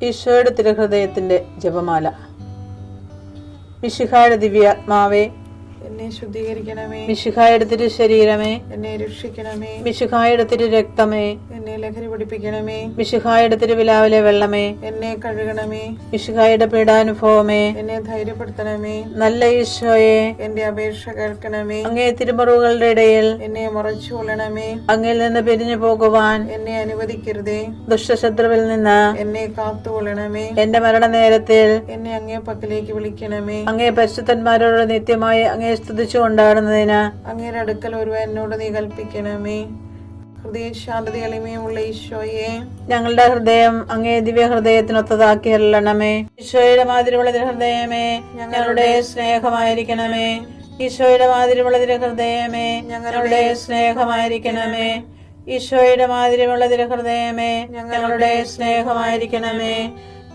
ഈശോയുടെ തിരുഹൃദയത്തിന്റെ ജപമാല. മിശിഹായുടെ ദിവ്യാത്മാവേ, എന്നെ ശുദ്ധീകരിക്കണമേ. മിശിഹായുടെ തിരു ശരീരമേ, എന്നെ രക്ഷിക്കണമേ. മിശിഹായുടെ തിരു രക്തമേ, എന്നെ ലഹരി പിടിപ്പിക്കണമേ. മിശിഹായുടെ തിരുവിലാവിലെ വെള്ളമേ, എന്നെ കഴുകണമേ. മിശിഹായുടെ പീഡാനുഭവമേ, എന്നെ ധൈര്യപ്പെടുത്തണമേ. നല്ല ഈശോയെ, എന്റെ അപേക്ഷ കേൾക്കണമേ. അങ്ങേ തിരുമുറിവുകളുടെ ഇടയിൽ എന്നെ മറച്ചുകൊള്ളണമേ. അങ്ങിൽ നിന്ന് പിരിഞ്ഞു പോകുവാൻ എന്നെ അനുവദിക്കരുതേ. ദുഷ്ടശത്രുവിൽ നിന്ന് എന്നെ കാത്തുകൊള്ളണമേ. എന്റെ മരണനേരത്തിൽ എന്നെ അങ്ങേ പക്കലേക്ക് വിളിക്കണമേ. അങ്ങേ പരിശുദ്ധന്മാരോട് നിത്യമായി അങ്ങേ സ്തുതിച്ചു കൊണ്ടാടുന്നതിന് അങ്ങയുടെ അടുക്കൽ ഒരുവൻ എന്നോട് നീ കൽപ്പിക്കണമേ. ഹൃദയശാന്തത എളിമയുള്ള ഈശോയെ, ഞങ്ങളുടെ ഹൃദയം അങ്ങേ ദിവ്യ ഹൃദയത്തിനൊത്തതാക്കി അരുളണമേ. ഈശോയുടെ മാതിരിയുള്ള ഹൃദയമേ, ഞങ്ങളുടെ സ്നേഹമായിരിക്കണമേ. ഈശോയുടെ മാതിരിയുള്ള ഹൃദയമേ, ഞങ്ങളുടെ സ്നേഹമായിരിക്കണമേ. ഈശോയുടെ മാതിരിയുള്ള ഹൃദയമേ, ഞങ്ങളുടെ സ്നേഹമായിരിക്കണമേ.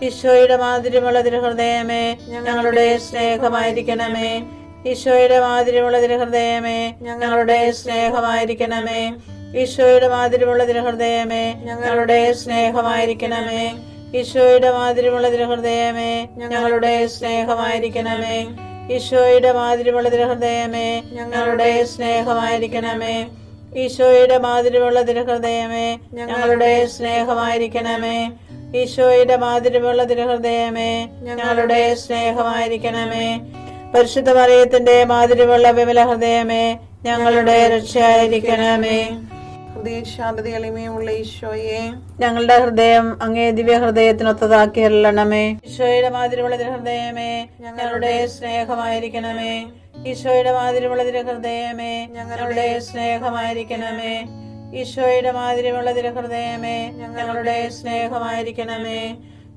ഈശോയുടെ മാതിരിയുള്ള ഹൃദയമേ, ഞങ്ങളുടെ സ്നേഹമായിരിക്കണമേ. ഈശോയുടെ മാതിരിയുള്ള ഹൃദയമേ, ഞങ്ങളുടെ സ്നേഹമായിരിക്കണമേ. ഈശോയുടെ മാതിരിയുള്ള ഹൃദയമേ, ഞങ്ങളുടെ സ്നേഹമായിരിക്കണമേ. ഈശോയുടെ മാതിരിയുള്ള ഹൃദയമേ, ഞങ്ങളുടെ സ്നേഹമായിരിക്കണമേ. ഈശോയുടെ മാതിരിയുള്ള ഹൃദയമേ, ഞങ്ങളുടെ സ്നേഹമായിരിക്കണമേ. ഈശോയുടെ മാതിരിയുള്ള ഹൃദയമേ, ഞങ്ങളുടെ സ്നേഹമായിരിക്കണമേ. ഈശോയുടെ മാതിരിയുള്ള ഹൃദയമേ, ഞങ്ങളുടെ സ്നേഹമായിരിക്കണമേ. പരിശുദ്ധ മറിയത്തിന്റെ മാതിരിയുള്ള വിമല ഹൃദയമേ, ഞങ്ങളുടെ രക്ഷയായിരിക്കണമേ. ഹൃദയശാന്തത എളിമയുള്ള ഈശോയെ, ഞങ്ങളുടെ ഹൃദയം അങ്ങേ ദിവ്യ ഹൃദയത്തിനൊത്തതാക്കി അരുളണമേ. ഈശോയുടെ മാതിരിയുള്ള ഹൃദയമേ, ഞങ്ങളുടെ സ്നേഹമായിരിക്കണമേ. ഈശോയുടെ മാതിരിയുള്ള ഹൃദയമേ, ഞങ്ങളുടെ സ്നേഹമായിരിക്കണമേ. ഈശോയുടെ മാതിരിയുള്ള ഹൃദയമേ, ഞങ്ങളുടെ സ്നേഹമായിരിക്കണമേ.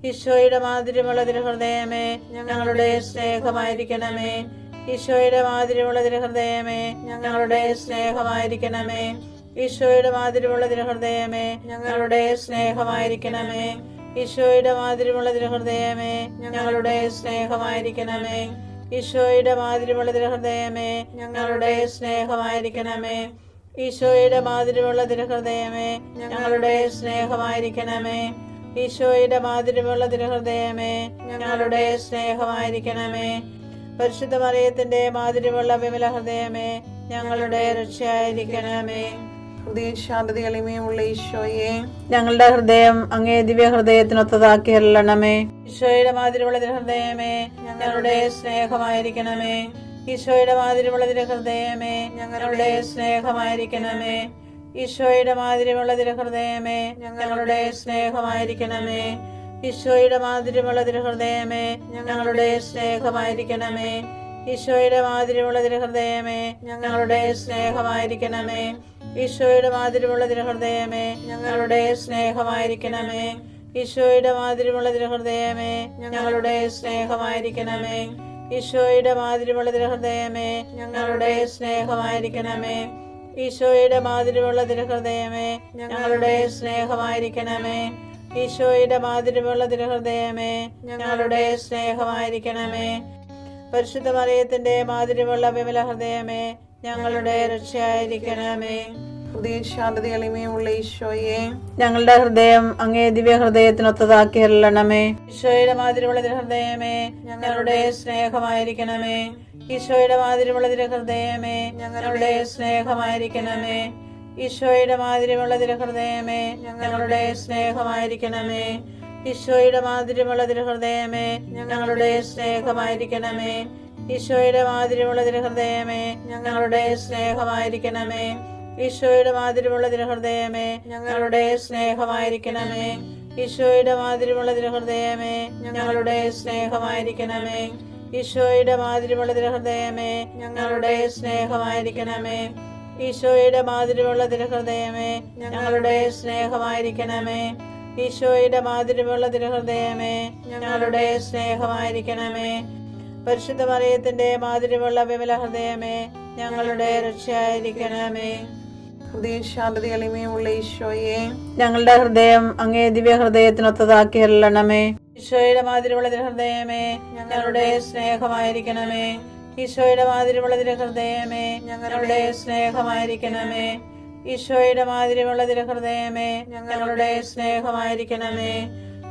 ഈശോയുടെ മാതിരിയുള്ള ഹൃദയമേ, ഞങ്ങളുടെ സ്നേഹമായിരിക്കണമേ. ഈശോയുടെ മാതിരിയുള്ള ഹൃദയമേ, ഞങ്ങളുടെ സ്നേഹമായിരിക്കണമേ. ഈശോയുടെ മാതിരിയുള്ള ഹൃദയമേ, ഞങ്ങളുടെ സ്നേഹമായിരിക്കണമേ. ഈശോയുടെ മാതിരിയുള്ള ഹൃദയമേ, ഞങ്ങളുടെ സ്നേഹമായിരിക്കണമേ. ഈശോയുടെ മാതിരിയുള്ള ഹൃദയമേ, ഞങ്ങളുടെ സ്നേഹമായിരിക്കണമേ. ഈശോയുടെ മാതിരിയുള്ള ഹൃദയമേ, ഞങ്ങളുടെ സ്നേഹമായിരിക്കണമേ. ഈശോയുടെ മാതിരിയുള്ള ഹൃദയമേ, ഞങ്ങളുടെ സ്നേഹമായിരിക്കണമേ. പരിശുദ്ധ മറിയത്തിന്റെ മാതിരിയുള്ള വിമല ഹൃദയമേ, ഞങ്ങളുടെ രക്ഷയായിരിക്കണമേ. ഹൃദയശാന്തത എളിമയുള്ള ഈശോയെ, ഞങ്ങളുടെ ഹൃദയം അങ്ങേ ദിവ്യ ഹൃദയത്തിനൊത്തതാക്കി അരുളണമേ. ഈശോയുടെ മാതിരിയുള്ള ഹൃദയമേ, ഞങ്ങളുടെ സ്നേഹമായിരിക്കണമേ. ഈശോയുടെ മാതിരിയുള്ള ഹൃദയമേ, ഞങ്ങളുടെ സ്നേഹമായിരിക്കണമേ. ഈശോയുടെ മാതിരിയുള്ള ഹൃദയമേ, ഞങ്ങളുടെ സ്നേഹമായിരിക്കണമേ. ഈശോയുടെ മാതിരിയുള്ള ഹൃദയമേ, ഞങ്ങളുടെ സ്നേഹമായിരിക്കണമേ. ഈശോയുടെ മാതിരിയുള്ള ഹൃദയമേ, ഞങ്ങളുടെ സ്നേഹമായിരിക്കണമേ. ഈശോയുടെ മാതിരിയുള്ള ഹൃദയമേ, ഞങ്ങളുടെ സ്നേഹമായിരിക്കണമേ. ഈശോയുടെ മാതിരിയുള്ള ഹൃദയമേ, ഞങ്ങളുടെ സ്നേഹമായിരിക്കണമേ. ഈശോയുടെ മാതിരിയുള്ള ഹൃദയമേ, ഞങ്ങളുടെ സ്നേഹമായിരിക്കണമേ. ഈശോയുടെ മാതിരിയുള്ള ഹൃദയമേ, ഞങ്ങളുടെ സ്നേഹമായിരിക്കണമേ. ഈശോയുടെ മാതിരിയുള്ള ഹൃദയമേ, ഞങ്ങളുടെ സ്നേഹമായിരിക്കണമേ. പരിശുദ്ധ മറിയത്തിന്റെ മാതിരിയുള്ള വിമല ഹൃദയമേ, ഞങ്ങളുടെ രക്ഷയായിരിക്കണമേ. ഹൃദയശാന്തത എളിമയുള്ള ഈശോയെ, ഞങ്ങളുടെ ഹൃദയം അങ്ങേ ദിവ്യ ഹൃദയത്തിനൊത്തതാക്കി അരുളണമേ. ഈശോയുടെ മാതിരിയുള്ള ഹൃദയമേ, ഞങ്ങളുടെ സ്നേഹമായിരിക്കണമേ. ഈശോയുടെ മാതിരിയുള്ള ഹൃദയമേ, ഞങ്ങളുടെ സ്നേഹമായിരിക്കണമേ. ഈശോയുടെ മാതിരിയുള്ള ഹൃദയമേ, ഞങ്ങളുടെ സ്നേഹമായിരിക്കണമേ. ഈശോയുടെ മാതിരിയുള്ള ഹൃദയമേ, ഞങ്ങളുടെ സ്നേഹമായിരിക്കണമേ. ഈശോയുടെ മാതിരിയുള്ള ഹൃദയമേ, ഞങ്ങളുടെ സ്നേഹമായിരിക്കണമേ. ഈശോയുടെ മാതിരിയുള്ള ഹൃദയമേ, ഞങ്ങളുടെ സ്നേഹമായിരിക്കണമേ. ഈശോയുടെ മാതിരിയുള്ള ഹൃദയമേ, ഞങ്ങളുടെ സ്നേഹമായിരിക്കണമേ. ഈശോയുടെ മാതിരിയുള്ള ഹൃദയമേ, ഞങ്ങളുടെ സ്നേഹമായിരിക്കണമേ. ഈശോയുടെ മാതിരിയുള്ള ഹൃദയമേ, ഞങ്ങളുടെ സ്നേഹമായിരിക്കണമേ. ഈശോയുടെ മാതിരിയുള്ള ഹൃദയമേ, ഞങ്ങളുടെ സ്നേഹമായിരിക്കണമേ. പരിശുദ്ധ മറിയത്തിന്റെ മാതിരിയുള്ള വിമല ഹൃദയമേ, ഞങ്ങളുടെ രക്ഷയായിരിക്കണമേ. ഹൃദയശാന്തത എളിമയുള്ള ഈശോയെ, ഞങ്ങളുടെ ഹൃദയം അങ്ങേ ദിവ്യ ഹൃദയത്തിനൊത്തതാക്കി അരുളണമേ. ഈശോയുടെ മാതിരിയുള്ള ഹൃദയമേ, ഞങ്ങളുടെ സ്നേഹമായിരിക്കണമേ. ഈശോയുടെ മാതിരിയുള്ള ഹൃദയമേ, ഞങ്ങളുടെ സ്നേഹമായിരിക്കണമേ. ഈശോയുടെ മാതിരിയുള്ള ഹൃദയമേ, ഞങ്ങളുടെ സ്നേഹമായിരിക്കണമേ.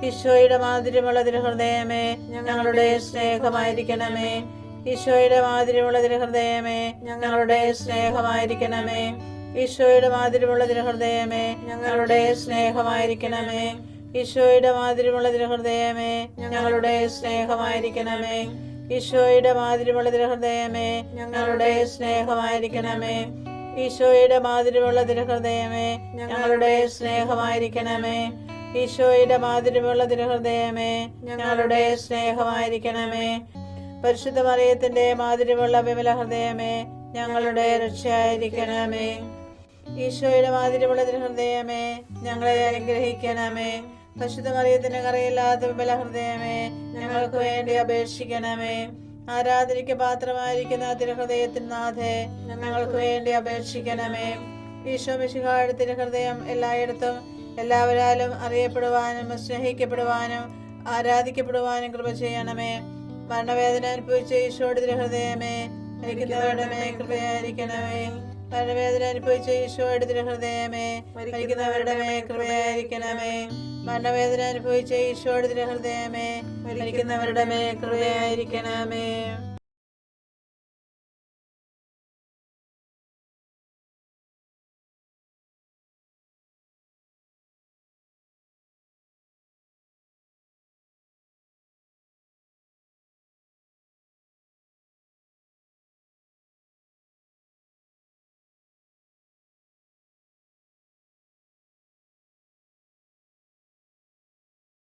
ഈശോയുടെ മാധുര്യമുള്ള തിരുഹൃദയമേ, ഞങ്ങളുടെ സ്നേഹമായിരിക്കണമേ. ഈശോയുടെ മാധുര്യമുള്ള തിരുഹൃദയമേ, ഞങ്ങളുടെ സ്നേഹമായിരിക്കണമേ. ഈശോയുടെ മാധുര്യമുള്ള തിരുഹൃദയമേ, ഞങ്ങളുടെ സ്നേഹമായിരിക്കണമേ. ഈശോയുടെ മാധുര്യമുള്ള തിരുഹൃദയമേ, ഞങ്ങളുടെ സ്നേഹമായിരിക്കണമേ. ഈശോയുടെ മാധുര്യമുള്ള തിരുഹൃദയമേ, ഞങ്ങളുടെ സ്നേഹമായിരിക്കണമേ. ഈശോയുടെ മാധുര്യമുള്ള തിരുഹൃദയമേ, ഞങ്ങളുടെ സ്നേഹമായിരിക്കണമേ. ഈശോയുടെ മാധുര്യമുള്ള തിരുഹൃദയമേ, ഞങ്ങളുടെ സ്നേഹമായിരിക്കണമേ. പരിശുദ്ധ മറിയത്തിന്റെ മാധുര്യമുള്ള വിമല ഹൃദയമേ, ഞങ്ങളുടെ രക്ഷയായിരിക്കണമേ. ഈശോയുടെ മാധുര്യമുള്ള തിരുഹൃദയമേ, ഞങ്ങളെ അനുഗ്രഹിക്കണമേ. പരിശുദ്ധ മറിയത്തിന്റെ കറയില്ലാത്ത വിമല ഹൃദയമേ, ഞങ്ങൾക്ക് വേണ്ടി അപേക്ഷിക്കണമേ. ആരാധനയ്ക്ക് പാത്രമായിരിക്കുന്ന തിരുഹൃദയത്തിന് നാഥേ, ഞങ്ങൾക്ക് വേണ്ടി അപേക്ഷിക്കണമേ. ഈശോ മിശിഹായുടെ തിരുഹൃദയം എല്ലായിടത്തും എല്ലാവരാലും അറിയപ്പെടുവാനും സ്നേഹിക്കപ്പെടുവാനും ആരാധിക്കപ്പെടുവാനും കൃപ ചെയ്യണമേ. മരണവേദന അനുഭവിച്ച ഈശോയുടെ തിരുഹൃദയമേ, മരിക്കുന്നവരുടെ മേൽ കൃപയായിരിക്കണമേ. മരണവേദന അനുഭവിച്ച ഈശോയുടെ തിരുഹൃദയമേ, മരിക്കുന്നവരുടെ മേൽ കൃപയായിരിക്കണമേ. മരണവേദന അനുഭവിച്ച ഈശോയുടെ തിരുഹൃദയമേ, മരിക്കുന്നവരുടെ മേൽ കൃപയായിരിക്കണമേ.